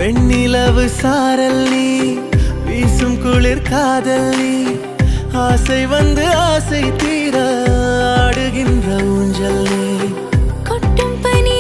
வெண்ணிலவு சாரல் நீ வீசும் குளிர் காதல் நீ ஆசை வந்து ஆசை தீர ஆடுகின்ற ஊஞ்சல் நீ